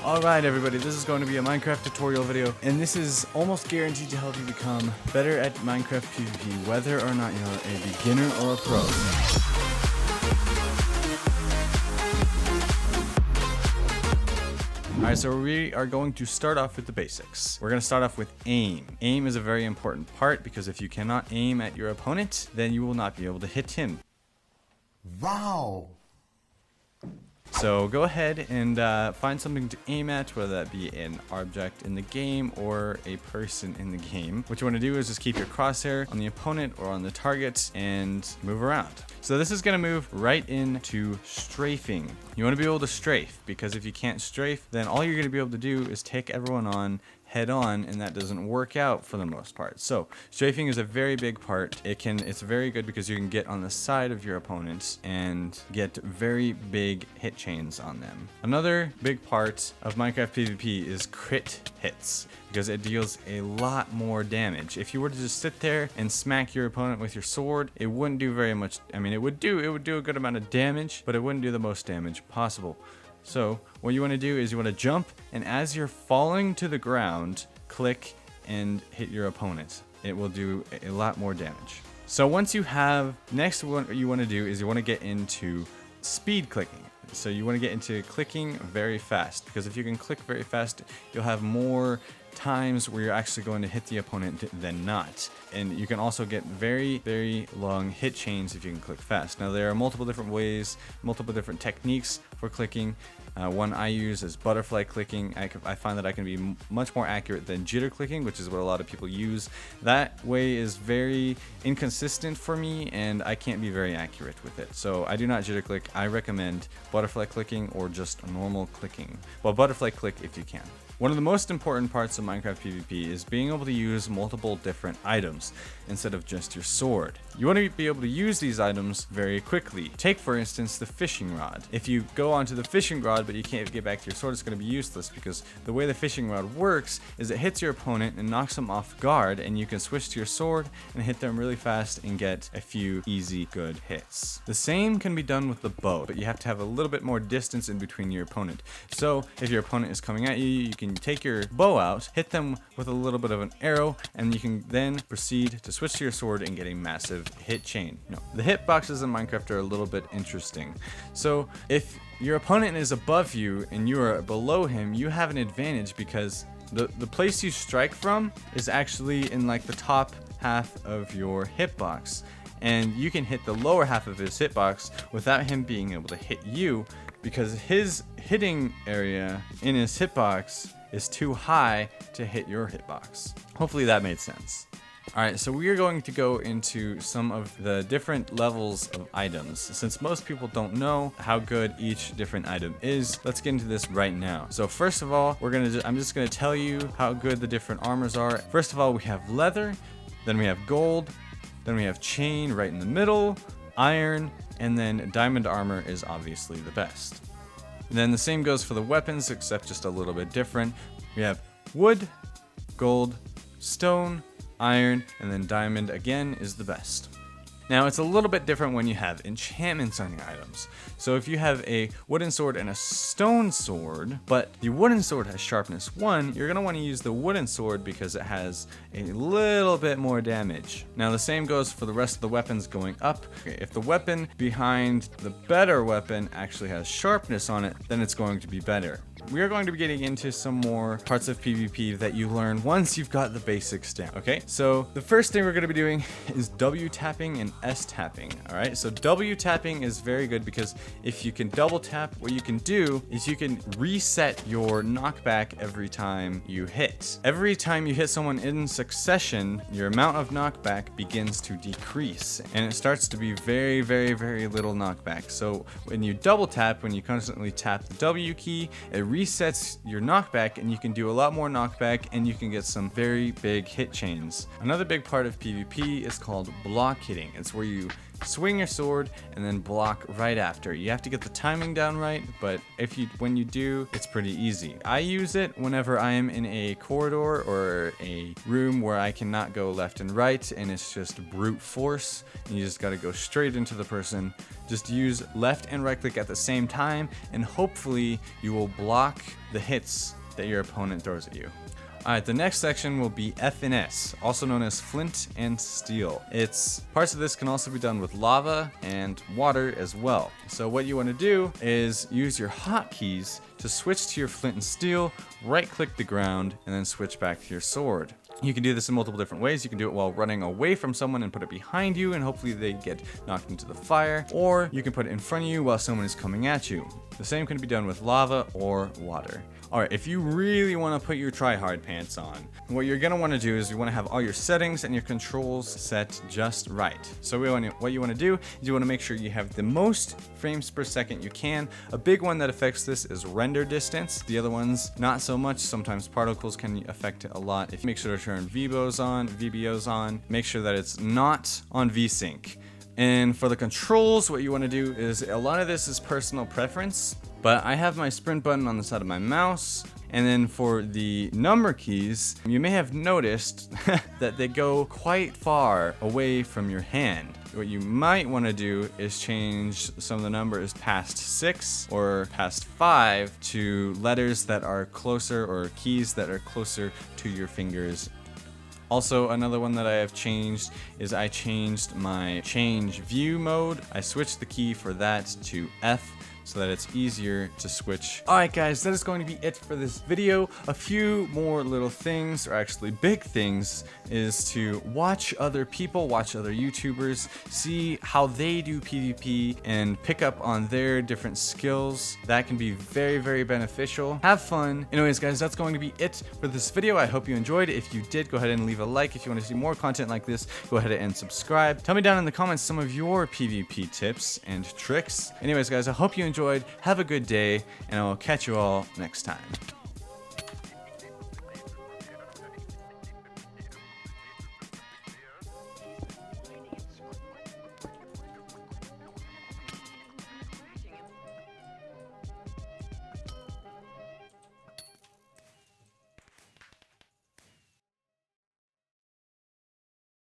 Alright everybody, this is going to be a Minecraft tutorial video, and this is almost guaranteed to help you become better at Minecraft PvP, whether or not you're a beginner or a pro. Alright, so we are going to start off with the basics. We're going to start off with aim. Aim is a very important part because if you cannot aim at your opponent, then you will not be able to hit him. Wow! So go ahead and find something to aim at, whether that be an object in the game or a person in the game. What you want to do is just keep your crosshair on the opponent or on the target and move around. So this is going to move right into strafing. You want to be able to strafe, because if you can't strafe, then all you're going to be able to do is take everyone on head on, and that doesn't work out for the most part. So strafing is a very big part. It's very good because you can get on the side of your opponents and get very big hit chains on them. Another big part of Minecraft PvP is crit hits, because it deals a lot more damage. If you were to just sit there and smack your opponent with your sword, it wouldn't do very much. I mean, it would do a good amount of damage, but it wouldn't do the most damage possible. So what you want to do is you want to jump, and as you're falling to the ground, click and hit your opponent. It will do a lot more damage. So once you have, next what you want to do is you want to get into speed clicking. So you want to get into clicking very fast, because if you can click very fast, you'll have more times where you're actually going to hit the opponent than not. And you can also get very, very long hit chains if you can click fast. Now there are multiple different ways, multiple different techniques for clicking. One I use is butterfly clicking. I find that I can be much more accurate than jitter clicking, which is what a lot of people use. That way is very inconsistent for me, and I can't be very accurate with it. So I do not jitter click. I recommend butterfly clicking or just normal clicking. Well, butterfly click if you can. One of the most important parts of Minecraft PvP is being able to use multiple different items instead of just your sword. You want to be able to use these items very quickly. Take, for instance, the fishing rod. If you go onto the fishing rod but you can't get back to your sword, it's going to be useless, because the way the fishing rod works is it hits your opponent and knocks them off guard, and you can switch to your sword and hit them really fast and get a few easy, good hits. The same can be done with the bow, but you have to have a little bit more distance in between your opponent. So if your opponent is coming at you, you can take your bow out, hit them with a little bit of an arrow, and you can then proceed to switch to your sword and get a massive hit chain. No, the hitboxes in Minecraft are a little bit interesting. So if your opponent is above you and you are below him, you have an advantage, because the place you strike from is actually in like the top half of your hitbox, and you can hit the lower half of his hitbox without him being able to hit you, because his hitting area in his hitbox is too high to hit your hitbox. Hopefully that made sense. Alright, so we are going to go into some of the different levels of items. Since most people don't know how good each different item is, let's get into this right now. So first of all, I'm just gonna tell you how good the different armors are. First of all, we have leather, then we have gold, then we have chain right in the middle, iron, and then diamond armor is obviously the best. And then the same goes for the weapons, except just a little bit different. We have wood, gold, stone, iron, and then diamond again is the best. Now it's a little bit different when you have enchantments on your items. So if you have a wooden sword and a stone sword, but the wooden sword has sharpness 1, you're going to want to use the wooden sword because it has a little bit more damage. Now the same goes for the rest of the weapons going up. Okay, if the weapon behind the better weapon actually has sharpness on it, then it's going to be better. We are going to be getting into some more parts of PvP that you learn once you've got the basics down, okay? So the first thing we're going to be doing is W tapping and S tapping, all right? So W tapping is very good, because if you can double tap, what you can do is you can reset your knockback every time you hit. Every time you hit someone in succession, your amount of knockback begins to decrease, and it starts to be very, very, very little knockback. So when you double tap, when you constantly tap the W key, it resets your knockback, and you can do a lot more knockback, and you can get some very big hit chains. Another big part of PvP is called block hitting. It's where you swing your sword, and then block right after. You have to get the timing down right, but when you do, it's pretty easy. I use it whenever I am in a corridor or a room where I cannot go left and right, and it's just brute force, and you just gotta go straight into the person. Just use left and right click at the same time, and hopefully you will block the hits that your opponent throws at you. Alright, the next section will be F and S, also known as flint and steel. Parts of this can also be done with lava and water as well. So what you want to do is use your hotkeys to switch to your flint and steel, right click the ground, and then switch back to your sword. You can do this in multiple different ways. You can do it while running away from someone and put it behind you, and hopefully they get knocked into the fire. Or you can put it in front of you while someone is coming at you. The same can be done with lava or water. Alright, if you really want to put your try-hard pants on, what you're going to want to do is you want to have all your settings and your controls set just right. So what you want to do is you want to make sure you have the most frames per second you can. A big one that affects this is render distance. The other ones, not so much. Sometimes particles can affect it a lot. If you make sure to turn VBOs on, make sure that it's not on VSync. And for the controls, what you want to do is, a lot of this is personal preference, but I have my sprint button on the side of my mouse. And then for the number keys, you may have noticed that they go quite far away from your hand. What you might want to do is change some of the numbers past 6 or past 5 to letters that are closer, or keys that are closer to your fingers. Also, another one that I have changed is I changed my change view mode. I switched the key for that to F, so that it's easier to switch. Alright guys, that is going to be it for this video. A few more little things, or actually big things, is to watch other people, watch other YouTubers, see how they do PvP, and pick up on their different skills. That can be very, very beneficial. Have fun. Anyways guys, that's going to be it for this video. I hope you enjoyed. If you did, go ahead and leave a like. If you want to see more content like this, go ahead and subscribe. Tell me down in the comments some of your PvP tips and tricks. Anyways guys, I hope you enjoyed. Have a good day, and I will catch you all next time.